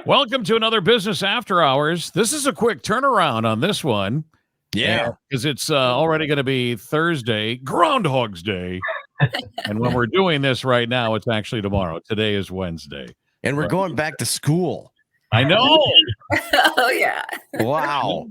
Welcome to another Business After Hours. This is a quick turnaround on this one. Yeah. Because it's already going to be Thursday, Groundhog's Day. And when we're doing this right now, it's actually tomorrow. Today is Wednesday. And we're going back to school. I know. Oh, yeah. Wow.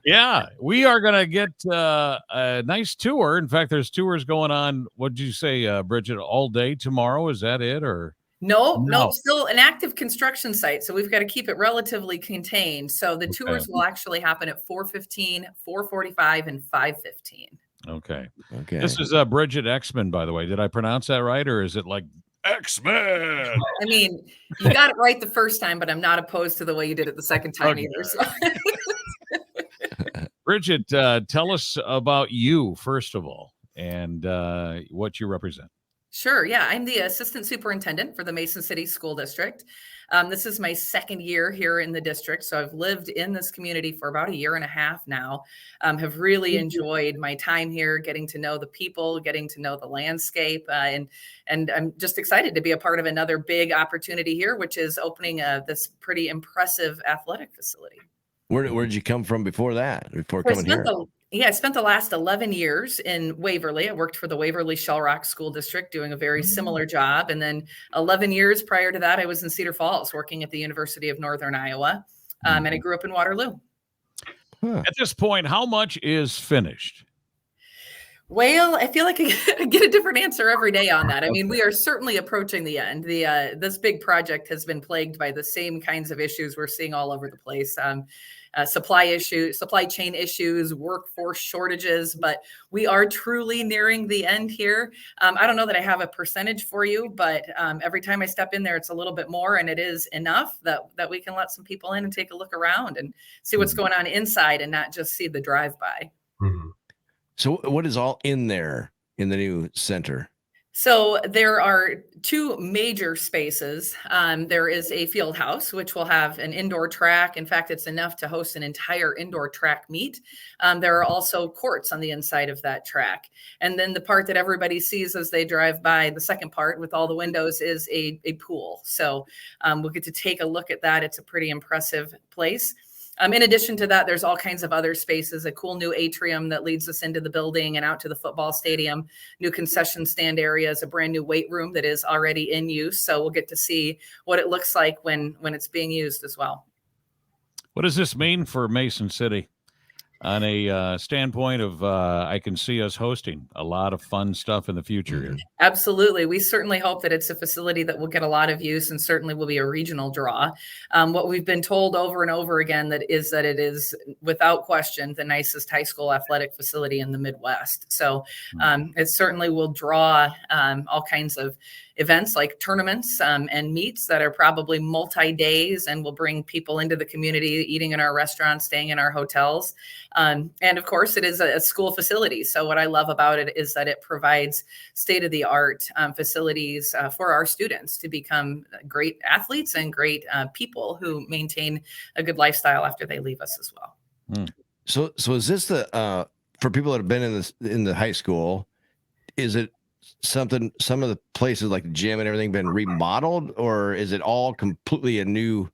Yeah, we are going to get a nice tour. In fact, there's tours going on. What did you say, Bridgette, all day tomorrow? Is that it? Or No, still an active construction site. So we've got to keep it relatively contained. So the tours will actually happen at 4:15, 4:45, and 5:15. Okay. This is Bridgette Exman, by the way. Did I pronounce that right? Or is it like Exman? I mean, you got it right the first time, but I'm not opposed to the way you did it the second time either. So. Bridgette, tell us about you, first of all, and what you represent. Sure. Yeah. I'm the assistant superintendent for the Mason City School District. This is my second year here in the district. So I've lived in this community for about a year and a half now. Have really enjoyed my time here, getting to know the people, getting to know the landscape. And I'm just excited to be a part of another big opportunity here, which is opening this pretty impressive athletic facility. Where did you come from before that? Before coming here? I spent the last 11 years in Waverly. I worked for the Waverly Shell Rock School District doing a very similar job. And then 11 years prior to that, I was in Cedar Falls working at the University of Northern Iowa. And I grew up in Waterloo. At this point, how much is finished? Well, I feel like I get a different answer every day on that. I mean, we are certainly approaching the end. This big project has been plagued by the same kinds of issues we're seeing all over the place. Supply chain issues, workforce shortages, but we are truly nearing the end here. I don't know that I have a percentage for you, but every time I step in there, it's a little bit more, and it is enough that we can let some people in and take a look around and see what's going on inside and not just see the drive-by. Mm-hmm. So what is all in there in the new center? So there are two major spaces. There is a field house, which will have an indoor track. In fact, it's enough to host an entire indoor track meet. There are also courts on the inside of that track. And then the part that everybody sees as they drive by, the second part with all the windows, is a pool. So we'll get to take a look at that. It's a pretty impressive place. In addition to that, there's all kinds of other spaces, a cool new atrium that leads us into the building and out to the football stadium, new concession stand areas, a brand new weight room that is already in use. So we'll get to see what it looks like when it's being used as well. What does this mean for Mason City on a standpoint of I can see us hosting a lot of fun stuff in the future here? Absolutely. We certainly hope that it's a facility that will get a lot of use and certainly will be a regional draw. What we've been told over and over again that it is without question the nicest high school athletic facility in the Midwest. So it certainly will draw all kinds of events like tournaments and meets that are probably multi-days and will bring people into the community, eating in our restaurants, staying in our hotels. And of course, it is a school facility. So what I love about it is that it provides state-of-the-art facilities for our students to become great athletes and great people who maintain a good lifestyle after they leave us as well. So is this for people that have been in the high school, is it some of the places like the gym and everything been remodeled, or is it all completely a new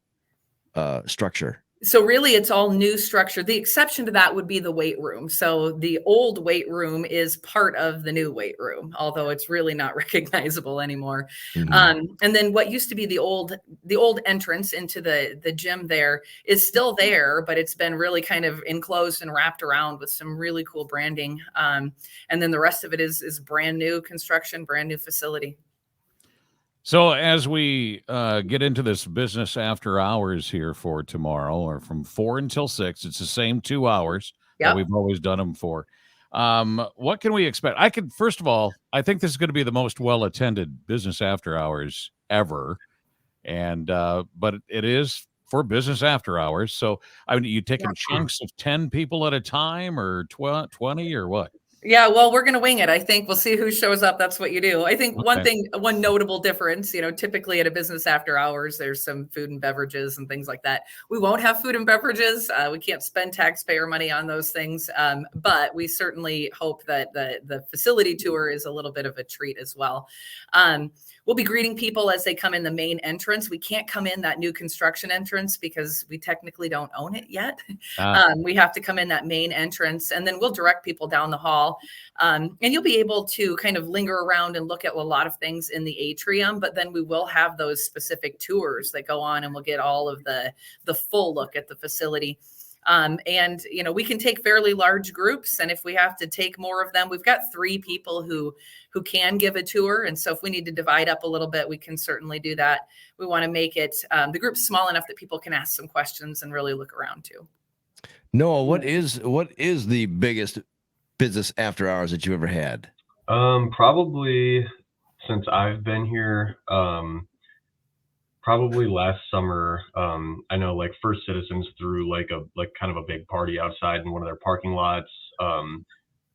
structure? So really, it's all new structure. The exception to that would be the weight room. So the old weight room is part of the new weight room, although it's really not recognizable anymore. And then what used to be the old entrance into the gym there is still there, but it's been really kind of enclosed and wrapped around with some really cool branding. And then the rest of it is brand new construction, brand new facility. So as we get into this business after hours here for tomorrow, or from 4 until 6, it's the same 2 hours that we've always done them for. What can we expect? First of all, I think this is going to be the most well-attended business after hours ever. And but it is for business after hours. So I mean, you taking chunks of 10 people at a time, or 20, or what? Yeah, well, we're going to wing it. I think we'll see who shows up. That's what you do. I think one notable difference, typically at a business after hours, there's some food and beverages and things like that. We won't have food and beverages. We can't spend taxpayer money on those things. But we certainly hope that the facility tour is a little bit of a treat as well. we'll be greeting people as they come in the main entrance. We can't come in that new construction entrance because we technically don't own it yet. We have to come in that main entrance, and then we'll direct people down the hall. And you'll be able to kind of linger around and look at a lot of things in the atrium, but then we will have those specific tours that go on, and we'll get all of the full look at the facility. And, you know, we can take fairly large groups. And if we have to take more of them, we've got 3 people who can give a tour. And so if we need to divide up a little bit, we can certainly do that. We want to make it the group small enough that people can ask some questions and really look around too. Noah, what is the biggest business after hours that you ever had? Probably since I've been here, probably last summer. I know like First Citizens threw like kind of a big party outside in one of their parking lots.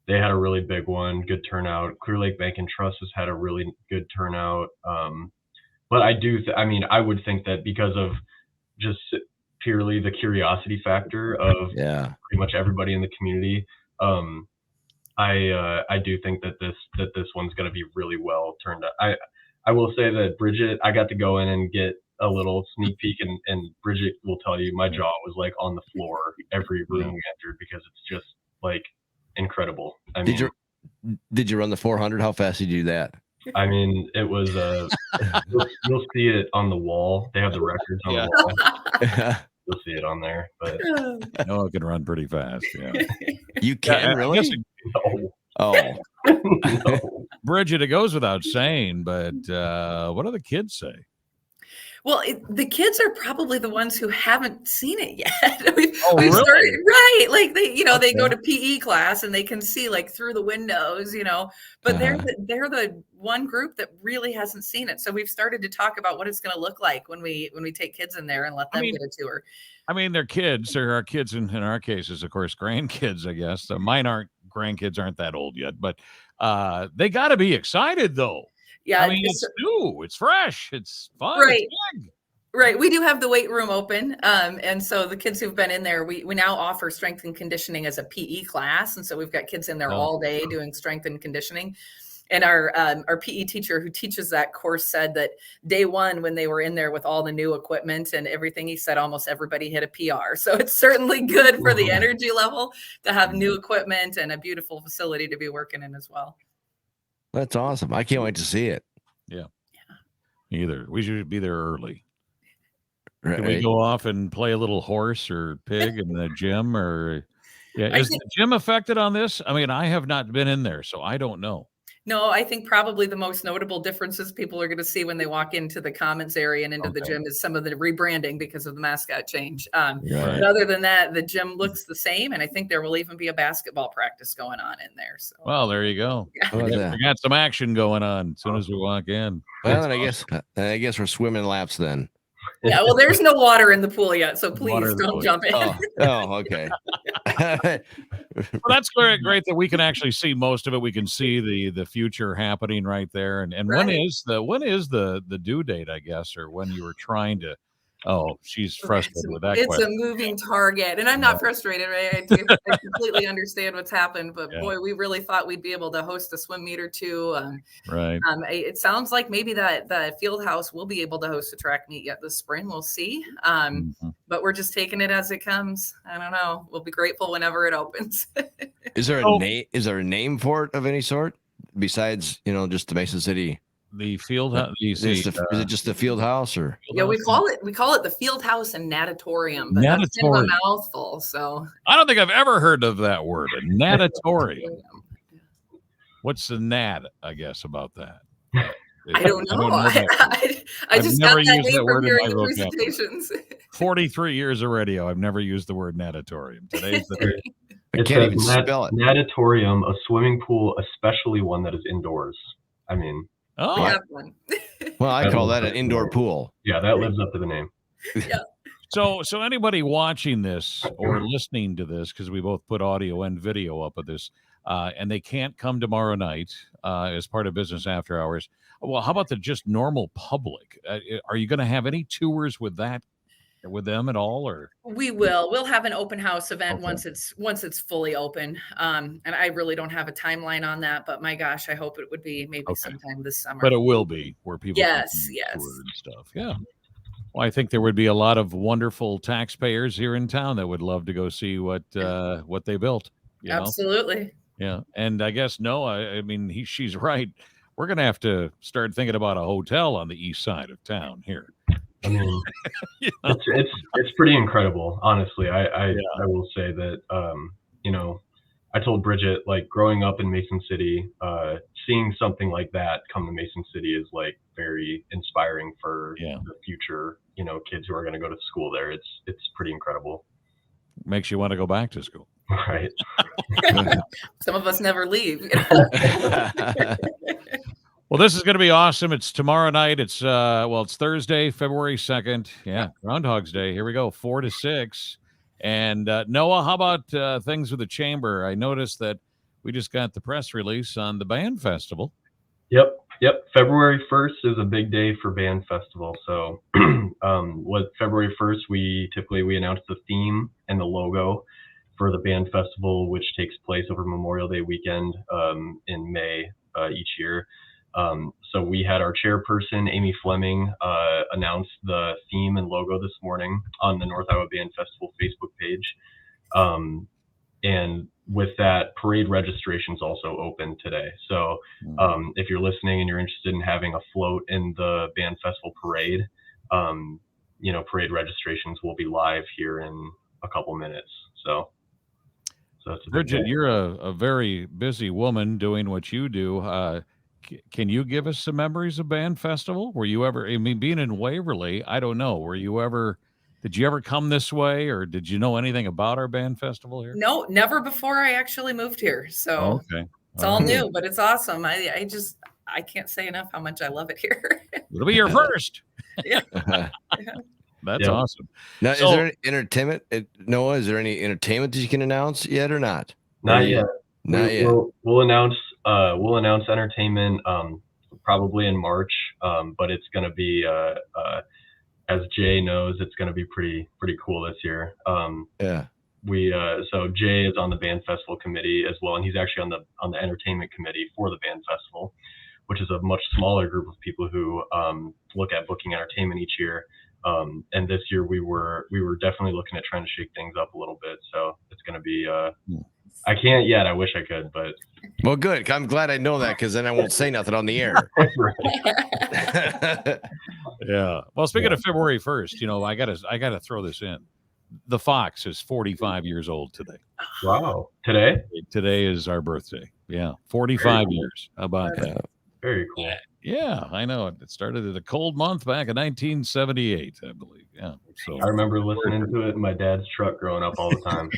They had a really big one, good turnout. Clear Lake Bank and Trust has had a really good turnout. But I would think that because of just purely the curiosity factor of pretty much everybody in the community, I do think that this one's going to be really well turned out. I will say that Bridgette, I got to go in and get a little sneak peek, and Bridgette will tell you my jaw was like on the floor every room we entered because it's just like incredible. Did you run the 400? How fast did you do that? I mean, it was you'll see it on the wall. They have the records on the wall. You'll see it on there, but Noah can run pretty fast. Yeah, you can really. No. Oh, No. Bridgette, it goes without saying, but what do the kids say? Well, the kids are probably the ones who haven't seen it yet. We've really? started, right? Like they go to PE class and they can see like through the windows, but they're the one group that really hasn't seen it. So we've started to talk about what it's going to look like when we take kids in there and let them get a tour. I mean, they're kids. There are kids in our cases, of course, grandkids, I guess. Grandkids aren't that old yet, but they got to be excited though. Yeah, I mean, it's new, it's fresh, it's fun, right? It's big. Right. We do have the weight room open. And so the kids who've been in there, we now offer strength and conditioning as a PE class. And so we've got kids in there all day doing strength and conditioning. And our PE teacher who teaches that course said that day one, when they were in there with all the new equipment and everything, he said almost everybody hit a PR. So it's certainly good for the energy level to have new equipment and a beautiful facility to be working in as well. That's awesome. I can't wait to see it. Yeah. Either. We should be there early. Right. Can we go off and play a little horse or pig in the gym? Or is the gym affected on this? I mean, I have not been in there, so I don't know. No, I think probably the most notable differences people are going to see when they walk into the commons area and into the gym is some of the rebranding because of the mascot change. But other than that, the gym looks the same. And I think there will even be a basketball practice going on in there. So, well, there you go. Yeah. We got some action going on as soon as we walk in. Well, and I guess we're swimming laps then. Yeah, well, there's no water in the pool yet, so please don't jump in. Oh, okay. Well, that's great that we can actually see most of it. We can see the future happening right there. And when is the due date, I guess, or when you were trying to? Oh, she's frustrated with that. It's a moving target, and I'm not frustrated. Right? I completely understand what's happened, but boy, we really thought we'd be able to host a swim meet or two. Right. It sounds like maybe that the Fieldhouse will be able to host a track meet yet this spring. We'll see. But we're just taking it as it comes. I don't know. We'll be grateful whenever it opens. Is there a name? Is there a name for it of any sort besides just the Mason City? The field house. Is it just the field house or? Yeah, we call it the field house and natatorium. But natatorium. That's kind of a mouthful. So I don't think I've ever heard of that word. A natatorium. What's the nat? I guess about that. I don't know. I just got that name from hearing the presentations. 43 years of radio. I've never used the word natatorium. Today's the day. I can't even spell it. Natatorium, a swimming pool, especially one that is indoors. I mean. Oh, we have one. Well, I call that an indoor pool. Yeah, that lives up to the name. Yeah. So anybody watching this or listening to this, because we both put audio and video up of this, and they can't come tomorrow night as part of business after hours. Well, how about the just normal public? Are you going to have any tours with that with them at all, or? We'll have an open house event Okay. once it's fully open. And I really don't have a timeline on that, but my gosh, I hope it would be maybe sometime this summer. But it will be where people yes, can yes. tour and stuff. Yeah. Well, I think there would be a lot of wonderful taxpayers here in town that would love to go see what they built. You know? Absolutely. Yeah. And I guess I mean she's right. We're gonna have to start thinking about a hotel on the east side of town here. I mean, it's pretty incredible, honestly. I will say that, you know, I told Bridgette, like, growing up in Mason City, seeing something like that come to Mason City is like very inspiring for the future, you know, kids who are going to go to school there. It's pretty incredible. Makes you want to go back to school. Right. Some of us never leave. Well, this is going to be awesome. It's tomorrow night. It's it's Thursday, February 2nd. Yeah, Groundhog's Day. Here we go, 4 to 6. And Noah, how about things with the chamber? I noticed that we just got the press release on the band festival. Yep. February 1st is a big day for band festival. So, February 1st, we announce the theme and the logo for the band festival, which takes place over Memorial Day weekend in May each year. So we had our chairperson, Amy Fleming, announce the theme and logo this morning on the North Iowa Band Festival Facebook page. And with that, parade registration's also open today. So if you're listening and you're interested in having a float in the band festival parade, parade registrations will be live here in a couple minutes. So that's Bridgette, you're a very busy woman doing what you do. Can you give us some memories of band festival? Were you ever, I mean, being in Waverly, I don't know, did you ever come this way, or did you know anything about our band festival here? No, never before I actually moved here. So it's all new, but it's awesome. I can't say enough how much I love it here. It'll be your first. Yeah. That's awesome. Now, is there any entertainment, Noah? Is there any entertainment that you can announce yet or not? Not yet. Not yet. We'll announce entertainment probably in March, but it's going to be as Jay knows, it's going to be pretty cool this year. So Jay is on the band festival committee as well, and he's actually on the entertainment committee for the band festival, which is a much smaller group of people who look at booking entertainment each year. And this year we were definitely looking at trying to shake things up a little bit. So it's going to be I can't yet. I wish I could, but well, good. I'm glad I know that, because then I won't say nothing on the air. Yeah. Well, speaking of February 1st, I gotta throw this in. The Fox is 45 years old today. Wow. Today is our birthday. Yeah. 45 years. How about that? Very cool. Yeah, I know. It started at a cold month back in 1978, I believe. Yeah. So I remember listening to it in my dad's truck growing up all the time.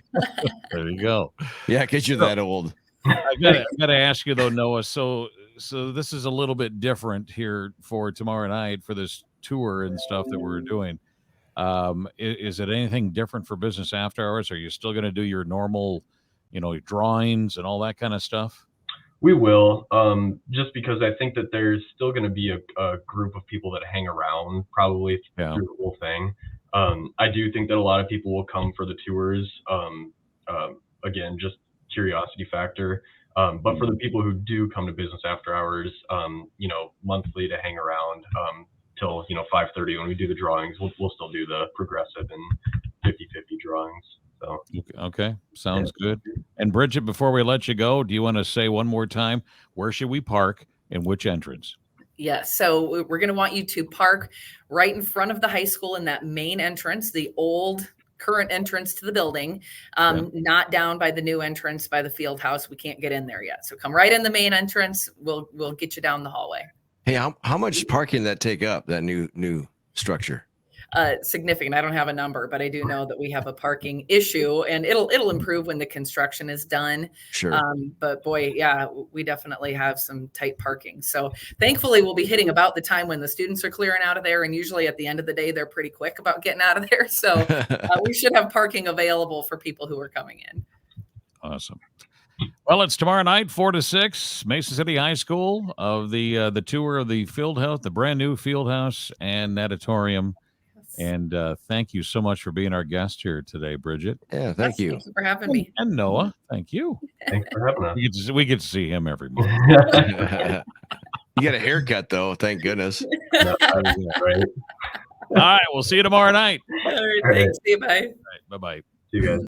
There you go. Yeah, because you're that old. I gotta ask you though, Noah. So this is a little bit different here for tomorrow night for this tour and stuff that we're doing. Is it anything different for business after hours? Are you still going to do your normal, drawings and all that kind of stuff? We will, just because I think that there's still going to be a group of people that hang around probably through the whole thing. I do think that a lot of people will come for the tours. Again, just curiosity factor. But for the people who do come to business after hours, monthly to hang around till 5:30 when we do the drawings, we'll still do the progressive and 50-50 drawings. So okay, sounds good. And Bridgette, before we let you go, do you want to say one more time, where should we park and which entrance? Yes. So we're going to want you to park right in front of the high school in that main entrance, the old current entrance to the building, not down by the new entrance by the field house. We can't get in there yet. So come right in the main entrance. We'll get you down the hallway. Hey, how much parking did that take up, that new structure? Significant. I don't have a number, but I do know that we have a parking issue, and it'll improve when the construction is done. Sure. But boy, we definitely have some tight parking. So thankfully we'll be hitting about the time when the students are clearing out of there. And usually at the end of the day, they're pretty quick about getting out of there. So we should have parking available for people who are coming in. Awesome. Well, it's tomorrow night, 4 to 6, Mason City High School, of the tour of the field house, the brand new field house and natatorium. And thank you so much for being our guest here today, Bridgette. Yeah, thank you. Thank you for having me. And Noah, thank you. Thanks for having us. We get to see him every month. You got a haircut though, thank goodness. No, right. All right, we'll see you tomorrow night. All right, thanks. See you. Bye. Bye-bye. See you guys.